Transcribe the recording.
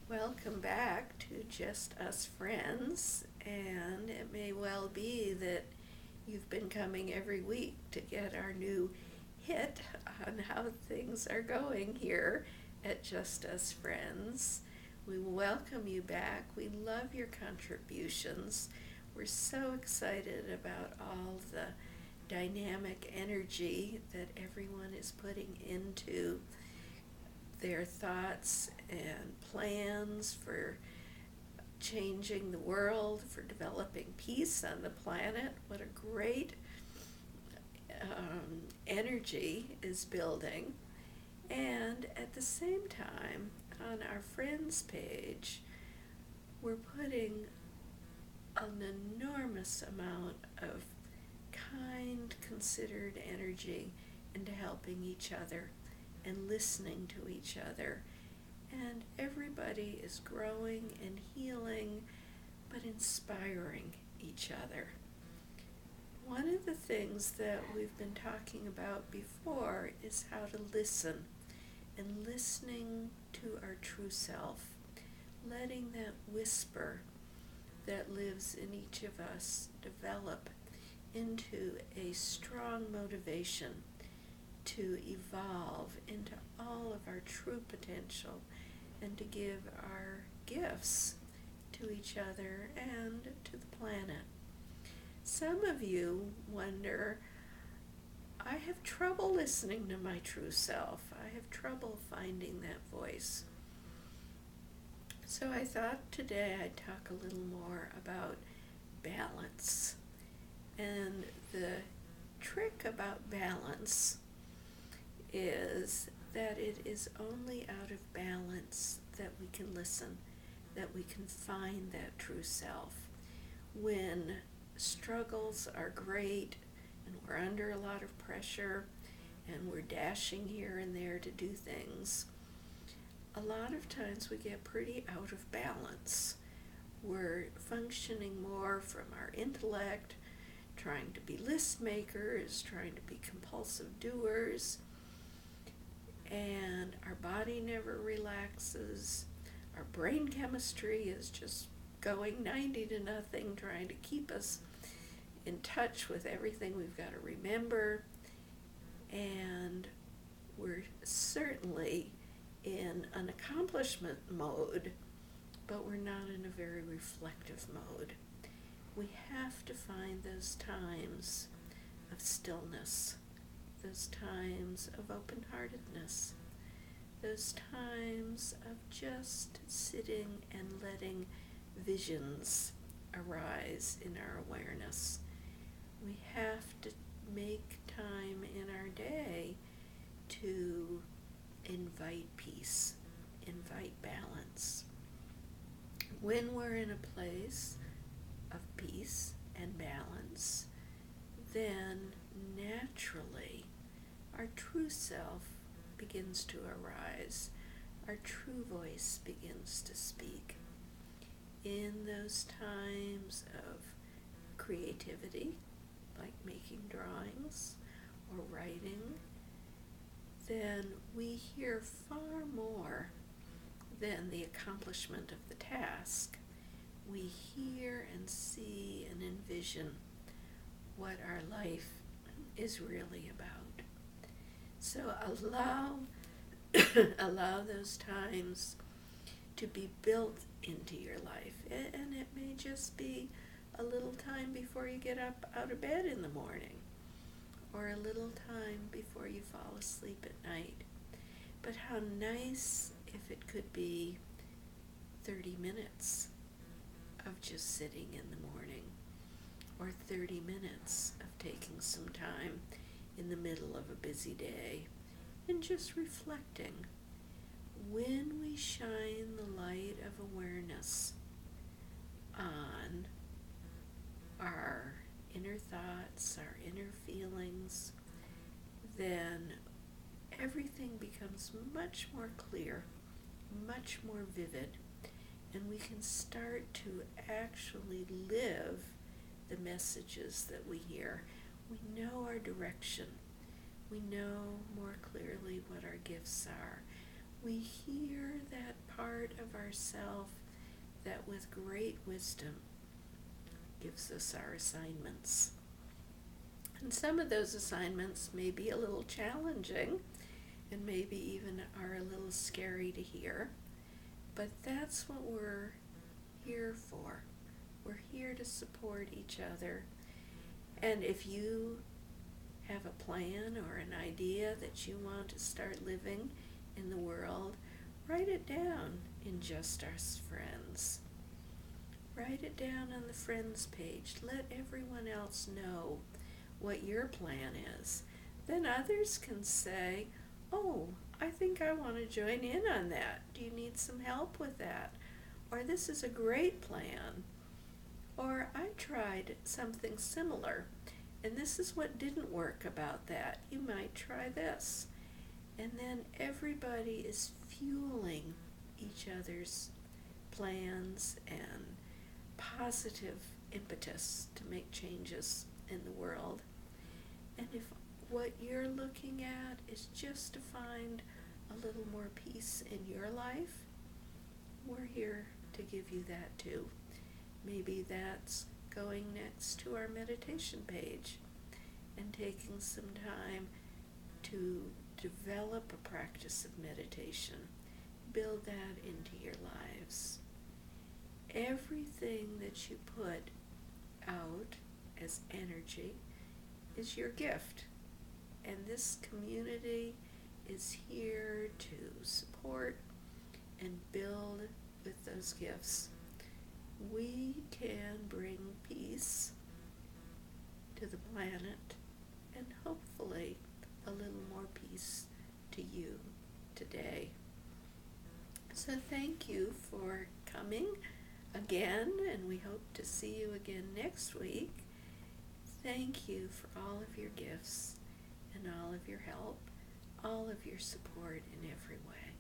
Welcome back to Just Us Friends, and it may well be that you've been coming every week to get our new hit on how things are going here at Just Us Friends. We welcome you back. We love your contributions. We're so excited about all the dynamic energy that everyone is putting into their thoughts and plans for changing the world, for developing peace on the planet. What a great energy is building. And at the same time, on our friends page, we're putting an enormous amount of kind, considered energy into helping each other and listening to each other. And everybody is growing and healing, but inspiring each other. One of the things that we've been talking about before is how to listen, and listening to our true self, letting that whisper that lives in each of us develop into a strong motivation to evolve into all of our true potential and to give our gifts to each other and to the planet. Some of you wonder, I have trouble listening to my true self. I have trouble finding that voice. So I thought today I'd talk a little more about balance. And the trick about balance is that it is only out of balance that we can listen, that we can find that true self. When struggles are great and we're under a lot of pressure and we're dashing here and there to do things, a lot of times we get pretty out of balance. We're functioning more from our intellect, trying to be list makers, trying to be compulsive doers, and our body never relaxes. Our brain chemistry is just going 90 to nothing, trying to keep us in touch with everything we've got to remember. And we're certainly in an accomplishment mode, but we're not in a very reflective mode. We have to find those times of stillness, those times of open-heartedness, those times of just sitting and letting visions arise in our awareness. We have to make time in our day to invite peace, invite balance. When we're in a place of peace and balance, then naturally our true self begins to arise. Our true voice begins to speak. In those times of creativity, like making drawings or writing, then we hear far more than the accomplishment of the task. We hear and see and envision what our life is really about. So allow those times to be built into your life. And it may just be a little time before you get up out of bed in the morning, or a little time before you fall asleep at night. But how nice if it could be 30 minutes of just sitting in the morning, or 30 minutes of taking some time in the middle of a busy day and just reflecting. When we shine the light of awareness on our inner thoughts, our inner feelings, then everything becomes much more clear, much more vivid, and we can start to actually live the messages that we hear. We know our direction. We know more clearly what our gifts are. We hear that part part of ourself that with great wisdom gives us our assignments. And some of those assignments may be a little challenging and maybe even are a little scary to hear, but that's what we're here for. We're here to support each other. And if you have a plan or an idea that you want to start living in the world, write it down in Just Us Friends. Write it down on the Friends page. Let everyone else know what your plan is. Then others can say, oh, I think I want to join in on that. Do you need some help with that? Or this is a great plan. Or I tried something similar, and this is what didn't work about that. You might try this. And then everybody is fueling each other's plans and positive impetus to make changes in the world. And if what you're looking at is just to find a little more peace in your life, we're here to give you that too. Maybe that's going next to our meditation page and taking some time to develop a practice of meditation. Build that into your lives. Everything that you put out as energy is your gift. And this community is here to support and build with those gifts. We can bring peace to the planet and hopefully a little more peace to you today. So thank you for coming again, and we hope to see you again next week. Thank you for all of your gifts and all of your help, all of your support in every way.